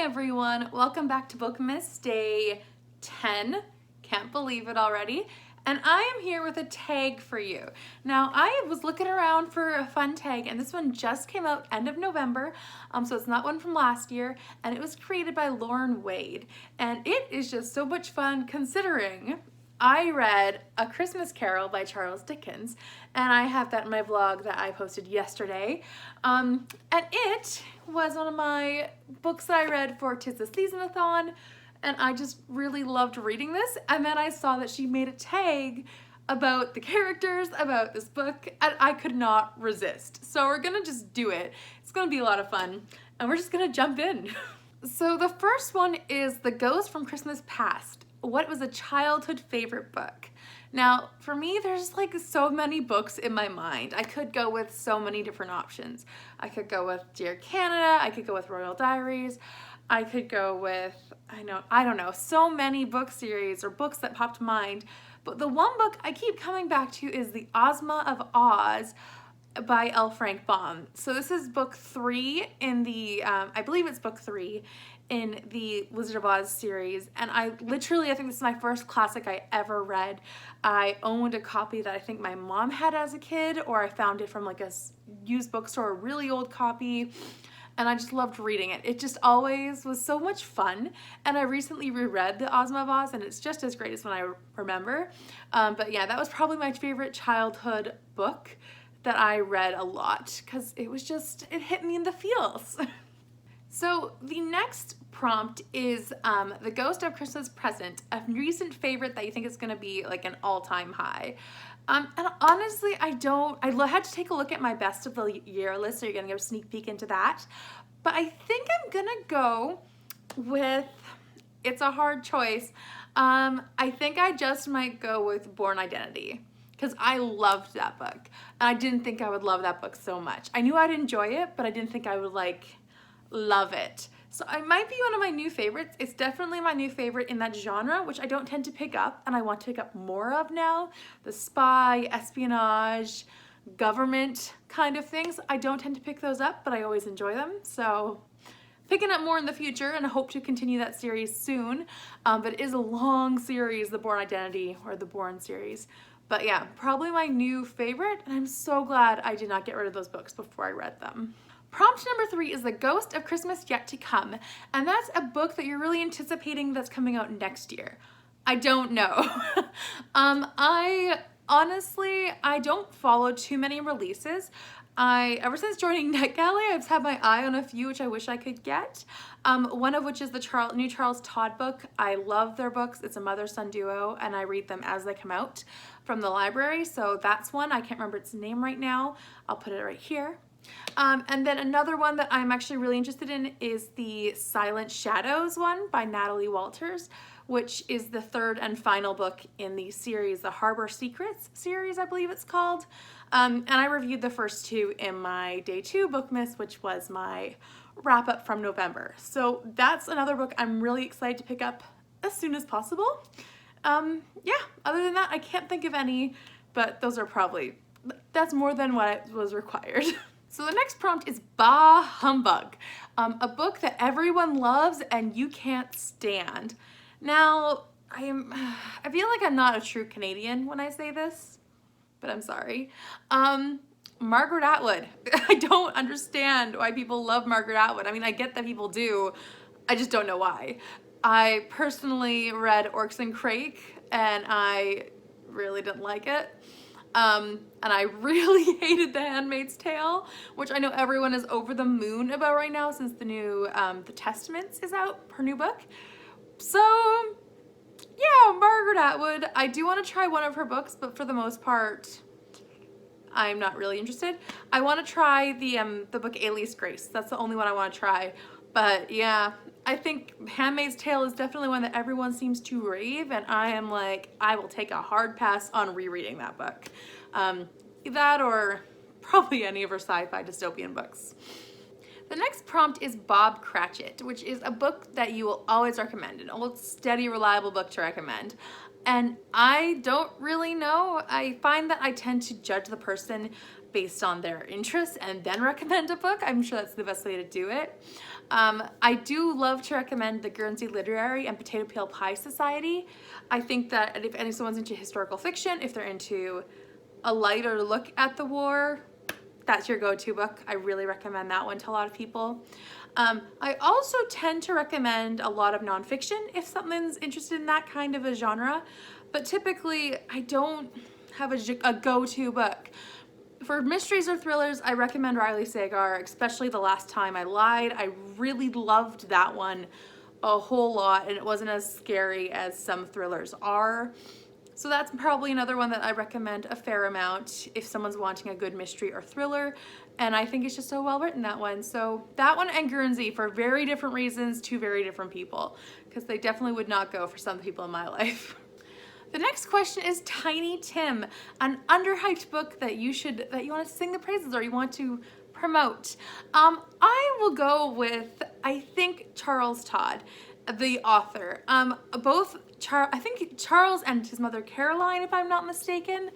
everyone, welcome back to Bookmas Day 10. Can't believe it already. And I am here with a tag for you. Now, I was looking around for a fun tag, and this one just came out end of November, so it's not one from last year, and it was created by Lauren Wade. And it is just so much fun considering I read A Christmas Carol by Charles Dickens, and I have that in my vlog that I posted yesterday. And it was one of my books that I read for 'Tis the Season-a-thon, and I just really loved reading this. And then I saw that she made a tag about the characters, about this book, and I could not resist. So we're gonna just do it. It's gonna be a lot of fun, and we're just gonna jump in. So the first one is The Ghost from Christmas Past. What was a childhood favorite book? Now, for me, there's like so many books in my mind. I could go with so many different options. I could go with Dear Canada, I could go with Royal Diaries, I could go with, I don't know, so many book series or books that popped to mind. But the one book I keep coming back to is The Ozma of Oz by L. Frank Baum. So this is book 3 in the, I believe it's book 3 in the Wizard of Oz series, and I think this is my first classic I ever read. I owned a copy that I think my mom had as a kid, or I found it from like a used bookstore, a really old copy, and I just loved reading it. It just always was so much fun, and I recently reread The Ozma of Oz, and it's just as great as when I remember. But yeah, that was probably my favorite childhood book that I read a lot, because it hit me in the feels. So the next prompt is The Ghost of Christmas Present, a recent favorite that you think is going to be like an all-time high. And honestly, I had to take a look at my best of the year list, so you're going to get a sneak peek into that. But I think I'm going to go with, it's a hard choice, I think I just might go with Born Identity, because I loved that book. And I didn't think I would love that book so much. I knew I'd enjoy it, but I didn't think I would love it. So it might be one of my new favorites. It's definitely my new favorite in that genre, which I don't tend to pick up, and I want to pick up more of now. The spy, espionage, government kind of things. I don't tend to pick those up, but I always enjoy them. So picking up more in the future, and I hope to continue that series soon. But it is a long series, the Born Identity, or the Born series. But yeah, probably my new favorite, and I'm so glad I did not get rid of those books before I read them. Prompt number 3 is The Ghost of Christmas Yet to Come, and that's a book that you're really anticipating that's coming out next year. I don't know. I don't follow too many releases. Ever since joining NetGalley, I've had my eye on a few which I wish I could get. One of which is the new Charles Todd book. I love their books. It's a mother-son duo, and I read them as they come out from the library, so that's one. I can't remember its name right now. I'll put it right here. And then another one that I'm actually really interested in is the Silent Shadows one by Natalie Walters, which is the third and final book in the series, the Harbor Secrets series, I believe it's called. And I reviewed the first 2 in my Day 2 Bookmas, which was my wrap up from November. So that's another book I'm really excited to pick up as soon as possible. Yeah, other than that, I can't think of any, but that's more than what was required. So the next prompt is Bah Humbug, a book that everyone loves and you can't stand. Now, I feel like I'm not a true Canadian when I say this, but I'm sorry. Margaret Atwood. I don't understand why people love Margaret Atwood. I mean, I get that people do. I just don't know why. I personally read Orcs and Crake, and I really didn't like it. And I really hated The Handmaid's Tale, which I know everyone is over the moon about right now since the new The Testaments is out, her new book. So yeah, Margaret Atwood. I do want to try one of her books, but for the most part, I'm not really interested. I want to try the book Alias Grace. That's the only one I want to try. But yeah, I think Handmaid's Tale is definitely one that everyone seems to rave, and I am like, I will take a hard pass on rereading that book. That or probably any of her sci-fi dystopian books. The next prompt is Bob Cratchit, which is a book that you will always recommend, an old, steady, reliable book to recommend. And I don't really know. I find that I tend to judge the person based on their interests and then recommend a book. I'm sure that's the best way to do it. I do love to recommend the Guernsey Literary and Potato Peel Pie Society. I think that if someone's into historical fiction, if they're into a lighter look at the war, that's your go-to book. I really recommend that one to a lot of people. I also tend to recommend a lot of nonfiction if someone's interested in that kind of a genre, but typically I don't have a go-to book. For mysteries or thrillers, I recommend Riley Sagar, especially The Last Time I Lied. I really loved that one a whole lot, and it wasn't as scary as some thrillers are. So that's probably another one that I recommend a fair amount if someone's wanting a good mystery or thriller. And I think it's just so well written, that one. So that one and Guernsey, for very different reasons, to very different people, because they definitely would not go for some people in my life. The next question is Tiny Tim, an underhyped book that you want to sing the praises or you want to promote. I will go with, I think, Charles Todd, the author. I think Charles and his mother Caroline, if I'm not mistaken,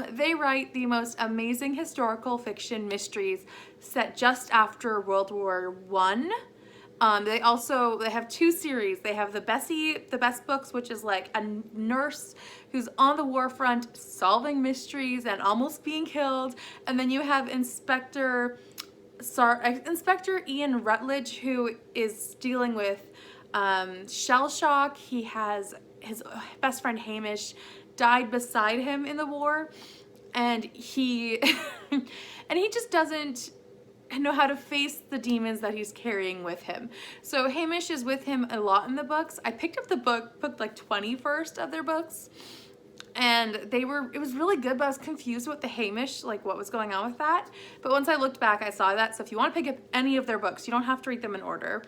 they write the most amazing historical fiction mysteries set just after World War I. They have two series. They have the Best Books, which is like a nurse who's on the war front solving mysteries and almost being killed. And then you have Inspector Ian Rutledge, who is dealing with shell shock. He has his best friend Hamish died beside him in the war, and he just doesn't know how to face the demons that he's carrying with him. So Hamish is with him a lot in the books. I picked up the book like 21st of their books, and it was really good, but I was confused with the Hamish, like what was going on with that. But once I looked back, I saw that. So if you want to pick up any of their books, you don't have to read them in order.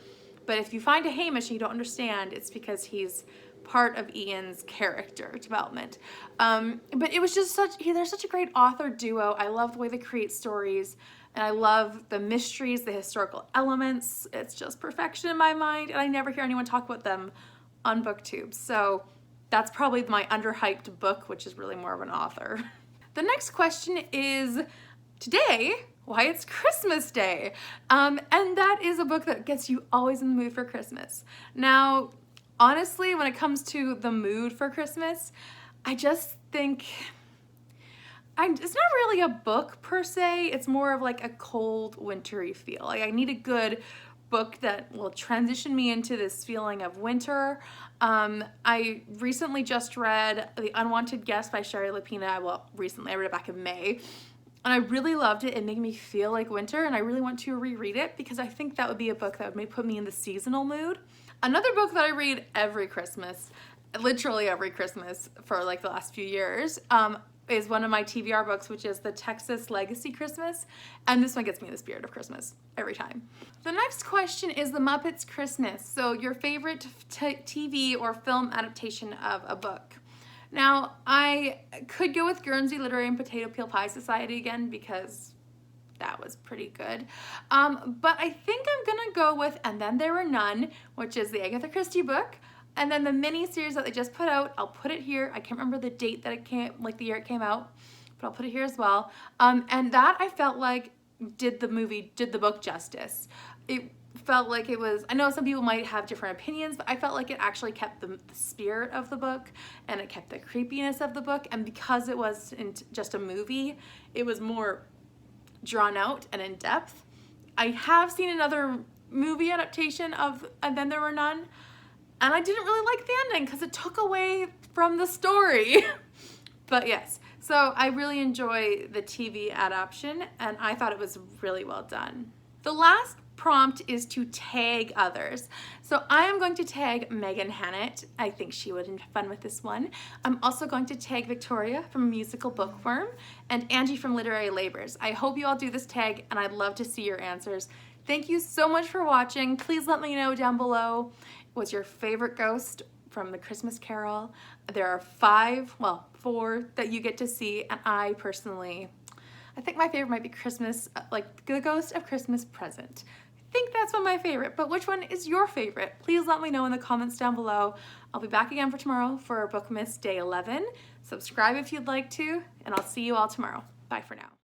But if you find a Hamish and you don't understand, it's because he's part of Ian's character development. But it was just they're such a great author duo. I love the way they create stories, and I love the mysteries, the historical elements. It's just perfection in my mind, and I never hear anyone talk about them on BookTube. So that's probably my underhyped book, which is really more of an author. The next question is, today, why it's Christmas Day. And that is a book that gets you always in the mood for Christmas. Now, honestly, when it comes to the mood for Christmas, I just think it's not really a book per se. It's more of like a cold, wintry feel. Like I need a good book that will transition me into this feeling of winter. I recently just read The Unwanted Guest by Shari Lapina. Well, recently, I read it back in May. And I really loved it. It made me feel like winter, and I really want to reread it because I think that would be a book that would put me in the seasonal mood. Another book that I read every Christmas, literally every Christmas for like the last few years, is one of my TBR books, which is The Texas Legacy Christmas. And this one gets me in the spirit of Christmas every time. The next question is The Muppets Christmas. So your favorite TV or film adaptation of a book. Now, I could go with Guernsey Literary and Potato Peel Pie Society again because that was pretty good. But I think I'm gonna go with And Then There Were None, which is the Agatha Christie book. And then the mini series that they just put out, I'll put it here. I can't remember the date that it came, like the year it came out, but I'll put it here as well. And that I felt like did the book justice. It felt like it was, I know some people might have different opinions, but I felt like it actually kept the spirit of the book, and it kept the creepiness of the book. And because it wasn't just a movie, it was more drawn out and in depth. I have seen another movie adaptation of And Then There Were None, and I didn't really like the ending because it took away from the story. But yes, so I really enjoy the TV adaptation, and I thought it was really well done. The last prompt is to tag others. So I am going to tag Megan Hannett. I think she would have fun with this one. I'm also going to tag Victoria from Musical Bookworm and Angie from Literary Labors. I hope you all do this tag, and I'd love to see your answers. Thank you so much for watching. Please let me know down below what's your favorite ghost from the Christmas Carol. There are 4 that you get to see, and I think my favorite might be Christmas, like the Ghost of Christmas Present. think that's one of my favorite, but which one is your favorite? Please let me know in the comments down below. I'll be back again for tomorrow for Bookmas Day 11. Subscribe if you'd like to, and I'll see you all tomorrow. Bye for now.